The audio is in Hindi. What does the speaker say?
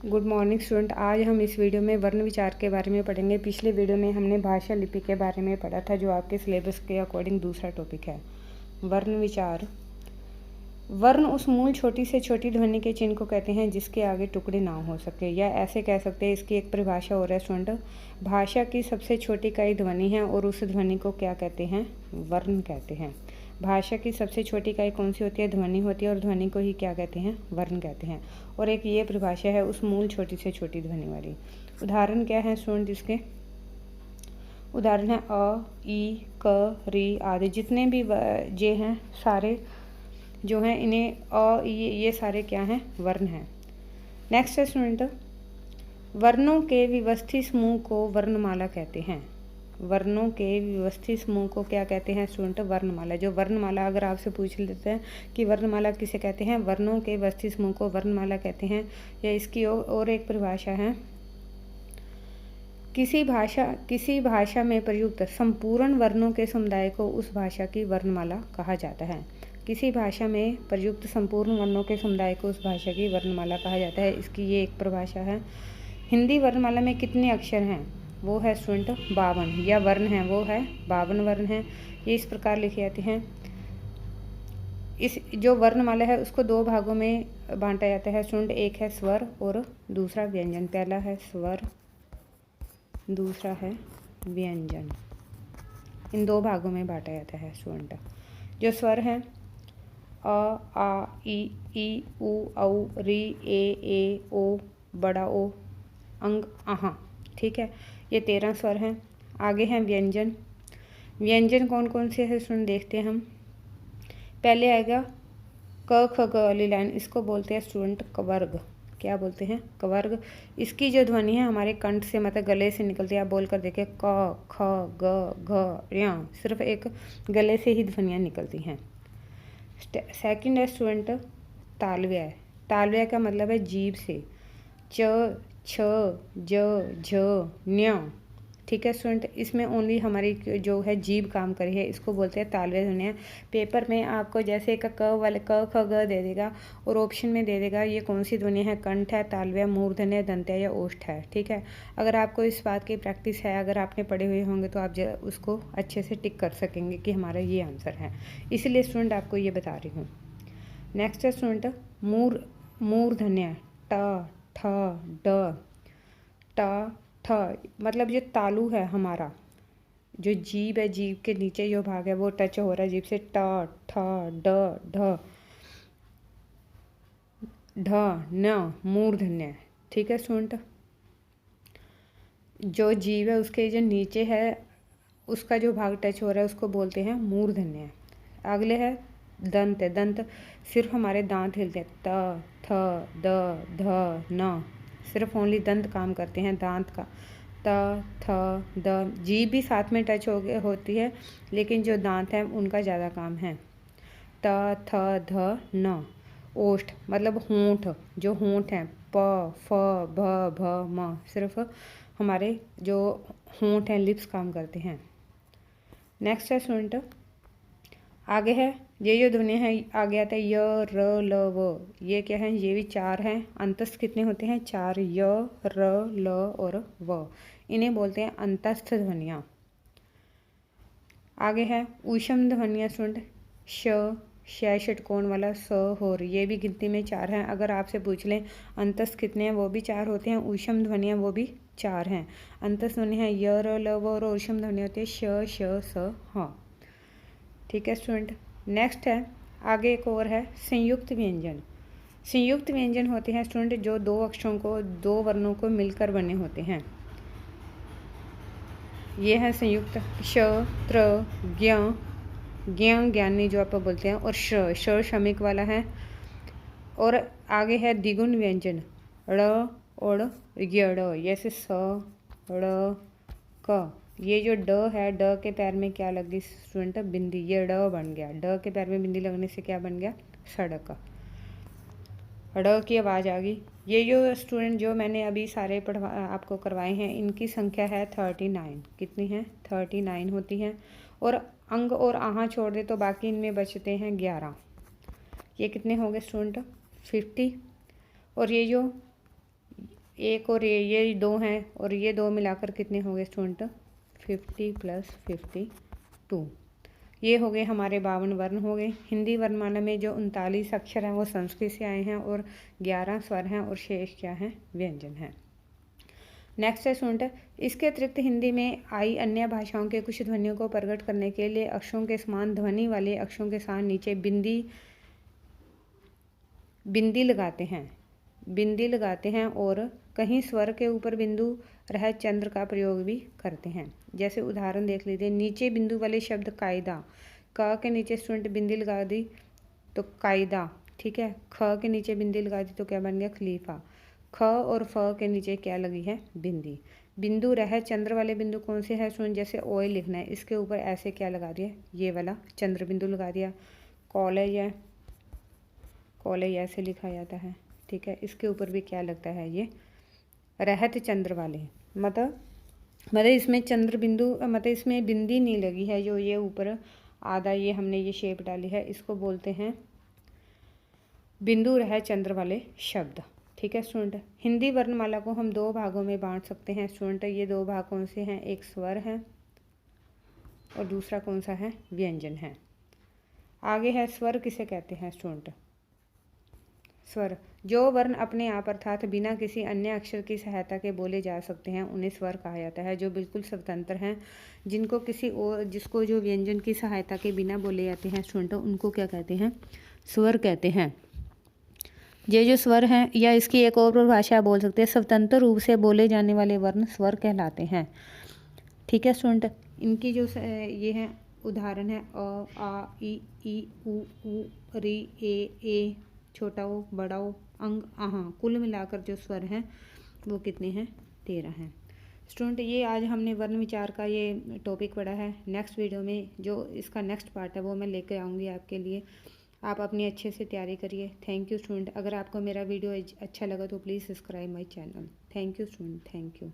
Good morning student. आज हम इस वीडियो में वर्ण विचार के बारे में पढ़ेंगे। पिछले वीडियो में हमने भाषा लिपि के बारे में पढ़ा था, जो आपके सिलेबस के अकॉर्डिंग दूसरा टॉपिक है। वर्ण विचार। वर्ण उस मूल छोटी से छोटी ध्वनि के चिन्ह को कहते हैं जिसके आगे टुकड़े ना हो सके, या ऐसे कह सकते हैं। इसकी एक परिभाषा और है स्टूडेंट, भाषा की सबसे छोटी इकाई ध्वनि है और उस ध्वनि को क्या कहते हैं? वर्ण कहते हैं। भाषा की सबसे छोटी इकाई कौन सी होती है? ध्वनि होती है, और ध्वनि को ही क्या कहते हैं? वर्ण कहते हैं। और एक ये परिभाषा है उस मूल छोटी से छोटी ध्वनि वाली। उदाहरण क्या है स्टूडेंट इसके? उदाहरण है अ, ई, क, री आदि। जितने भी जे हैं सारे जो हैं, इन्हें अ, ये सारे क्या हैं? वर्ण हैं। नेक्स्ट है स्टूडेंट, वर्णों के व्यवस्थित समूह को वर्णमाला कहते हैं। वर्णों के व्यवस्थित समूह को क्या कहते हैं स्टूडेंट? वर्णमाला। जो वर्णमाला, अगर आपसे पूछ लेते हैं कि वर्णमाला किसे कहते हैं, वर्णों के व्यवस्थित समूह को वर्णमाला कहते हैं। या इसकी और एक परिभाषा है, किसी भाषा में प्रयुक्त संपूर्ण वर्णों के समुदाय को उस भाषा की वर्णमाला कहा जाता है। किसी भाषा में प्रयुक्त संपूर्ण वर्णों के समुदाय को उस भाषा की वर्णमाला कहा जाता है। इसकी ये एक परिभाषा है। हिंदी वर्णमाला में कितने अक्षर हैं? वो है स्टूडेंट 52, या वर्ण हैं वो है 52 वर्ण हैं। ये इस प्रकार लिखे जाते हैं। इस जो वर्णमाला है उसको दो भागों में बांटा जाता है स्टूडेंट। एक है स्वर और दूसरा व्यंजन। पहला है स्वर, दूसरा है व्यंजन। इन दो भागों में बांटा जाता है स्टूडेंट। जो स्वर हैं अ, आ, ई, उ, औ, री, ए, ओ, बड़ा ओ, अंग, आहा। ठीक है, ये 13 स्वर हैं। आगे हैं व्यंजन। व्यंजन कौन कौन से हैं स्टूडेंट? देखते हैं हम। पहले आएगा क, ख, ग वाली लाइन। इसको बोलते हैं स्टूडेंट कवर्ग। क्या बोलते हैं? कवर्ग। इसकी जो ध्वनि है हमारे कंठ से, मतलब गले से निकलती है। आप बोल कर देखें, क, ख, ग, घ, ञ। सिर्फ एक गले से ही ध्वनियाँ निकलती हैं। सेकंड है स्टूडेंट तालव्य। तालव्य का मतलब है जीभ से। च, छ, ज, झ, ञ। ठीक है स्टूडेंट, इसमें ओनली हमारी जो है जीभ काम करी है, इसको बोलते हैं तालव्य ध्वनियाँ। पेपर में आपको जैसे क वाले क, ख, ग दे देगा और ऑप्शन में दे देगा ये कौन सी ध्वनि है, कंठ है, तालव्य, मूर्धन्य है, दंत्य या ओष्ठ है। ठीक है, अगर आपको इस बात की प्रैक्टिस है, अगर आपने पढ़े हुए होंगे तो आप उसको अच्छे से टिक कर सकेंगे कि हमारा ये आंसर है। इसलिए स्टूडेंट आपको ये बता रही हूँ। नेक्स्ट है स्टूडेंट मूर्धन्य। ट, ठ, ड, ट, ठ। मतलब जो तालु है हमारा, जो जीभ है, जीभ के नीचे जो भाग है वो टच हो रहा है जीभ से। ट, ठ, ड, ढ, ढ, न, मूर्धन्य। ठीक है स्टूडेंट, जो जीभ है उसके जो नीचे है उसका जो भाग टच हो रहा है उसको बोलते हैं मूर्धन्य। अगले है दंत। दंत सिर्फ हमारे दांत हिलते हैं। त, थ, द, ध, न। सिर्फ ओनली दंत काम करते हैं, दांत का। त, थ, द। जीभ भी साथ में टच होती है, लेकिन जो दांत हैं उनका ज़्यादा काम है। त, थ, ध, न। ओष्ठ मतलब होंठ, जो होंठ हैं प, फ, भ, भ, म। सिर्फ हमारे जो होंठ हैं, लिप्स काम करते हैं। नेक्स्ट है स्टूडेंट, आगे है ये जो ध्वनि है, आगे आता है य, र, ल, व। ये क्या है? ये भी 4 हैं। अंतस्थ कितने होते हैं? 4। य, र, ल और व। इन्हें बोलते हैं अंतस्थ ध्वनियाँ। आगे है ऊष्म ध्वनियाँ स्टूडेंट। श, षटकोण वाला, स, होर। ये भी गिनती में 4 हैं। अगर आपसे पूछ लें अंतस्थ कितने हैं, वो भी 4 होते हैं। ऊष्म ध्वनियाँ वो भी 4 हैं। अंतस्थ ध्वनि है य, र, ल, व, और ऊष्म ध्वनि होती है श, श, स, ह। ठीक है स्टूडेंट, नेक्स्ट है आगे एक और है संयुक्त व्यंजन। संयुक्त व्यंजन होते हैं स्टूडेंट जो दो अक्षरों को, दो वर्णों को मिलकर बने होते हैं। ये है संयुक्त। श, त्र, ज्ञ, ज्ञानी जो आप बोलते हैं, और श श्रमिक वाला है। और आगे है द्विगुण व्यंजन। ड़ और ड़। जैसे स, ड़, क। ये जो ड है, ड के पैर में क्या लगी स्टूडेंट? बिंदी। ये ड बन गया। ड के पैर में बिंदी लगने से क्या बन गया? सड़क। ड़ की आवाज़ आ गई। ये जो स्टूडेंट जो मैंने अभी सारे आपको करवाए हैं, इनकी संख्या है 39। कितनी है? 39 होती हैं। और अंग और आहा छोड़ दे तो बाकी इनमें बचते हैं 11। ये कितने हो गए स्टूडेंट? 50। और ये जो एक और ये 2 हैं और ये 2 मिलाकर कितने हो गए स्टूडेंट? 50 + 52। ये हो गए हमारे 52 वर्ण हो गए। हिंदी वर्णमाला में जो 39 अक्षर हैं वो संस्कृत से आए हैं और 11 स्वर हैं और शेष क्या हैं? व्यंजन हैं। नेक्स्ट है स्टूडेंट, इसके अतिरिक्त हिंदी में आई अन्य भाषाओं के कुछ ध्वनियों को प्रकट करने के लिए अक्षरों के समान ध्वनि वाले अक्षरों के साथ नीचे बिंदी लगाते हैं और कहीं स्वर के ऊपर बिंदु रह चंद्र का प्रयोग भी करते हैं। जैसे उदाहरण देख लीजिए, नीचे बिंदु वाले शब्द कायदा, क के नीचे स्टूडेंट बिंदी लगा दी तो कायदा, ठीक है। ख के नीचे बिंदी लगा दी तो क्या बन गया? खलीफा। ख और फ के नीचे क्या लगी है? बिंदी। बिंदु रह चंद्र वाले बिंदु कौन से है स्टूडेंट? जैसे ओए लिखना है, इसके ऊपर ऐसे क्या लगा दिया? ये वाला चंद्र बिंदु लगा दिया। कॉलेज ऐसे लिखा जाता है, ठीक है। इसके ऊपर भी क्या लगता है? ये रहत चंद्र वाले, मतलब इसमें चंद्र बिंदु, मतलब इसमें बिंदी नहीं लगी है। जो ये ऊपर आधा ये हमने ये शेप डाली है, इसको बोलते हैं बिंदु रह चंद्र वाले शब्द, ठीक है स्टूडेंट। हिंदी वर्णमाला को हम 2 भागों में बांट सकते हैं स्टूडेंट। ये 2 भाग कौन से हैं? एक स्वर है और दूसरा कौन सा है? व्यंजन है। आगे है स्वर किसे कहते हैं स्टूडेंट? स्वर जो वर्ण अपने आप अर्थात बिना किसी अन्य अक्षर की सहायता के बोले जा सकते हैं उन्हें स्वर कहा जाता है। जो बिल्कुल स्वतंत्र हैं, जिसको जो व्यंजन की सहायता के बिना बोले जाते हैं स्टूडेंट, उनको क्या कहते हैं? स्वर कहते हैं। ये जो स्वर हैं, या इसकी एक और परिभाषा बोल सकते हैं, स्वतंत्र रूप से बोले जाने वाले वर्ण स्वर कहलाते हैं, ठीक है स्टूडेंट। इनकी जो ये हैं उदाहरण है अ, आ, ई, उ, री, ए, छोटा ओ, बड़ा ओ, अंग, आहा। कुल मिलाकर जो स्वर हैं वो कितने हैं? 13 हैं स्टूडेंट। ये आज हमने वर्ण विचार का ये टॉपिक पढ़ा है। नेक्स्ट वीडियो में जो इसका नेक्स्ट पार्ट है वो मैं लेकर आऊँगी आपके लिए। आप अपनी अच्छे से तैयारी करिए। Thank you student. अगर आपको मेरा वीडियो अच्छा लगा तो please subscribe my channel. Thank you student, thank you.